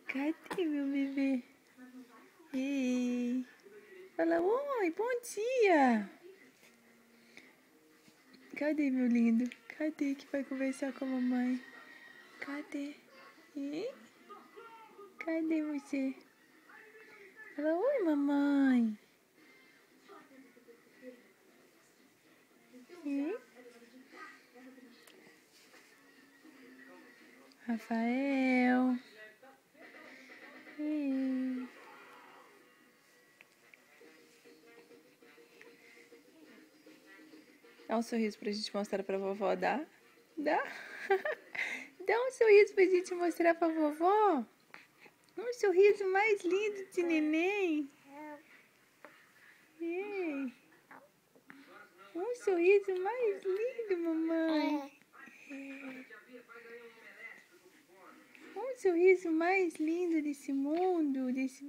Cadê meu bebê? Ei. Fala, oi, bom dia. Cadê, meu lindo? Cadê que vai conversar com a mamãe? Cadê? Hein? Cadê você? Fala, oi, mamãe. Hein? Rafael. Ei. Dá um sorriso pra gente mostrar pra vovó, dá? Dá? Dá um sorriso pra gente mostrar pra vovó. Um sorriso mais lindo de neném. Ei. Um sorriso mais lindo, mamãe. Um sorriso mais lindo desse mundo, desse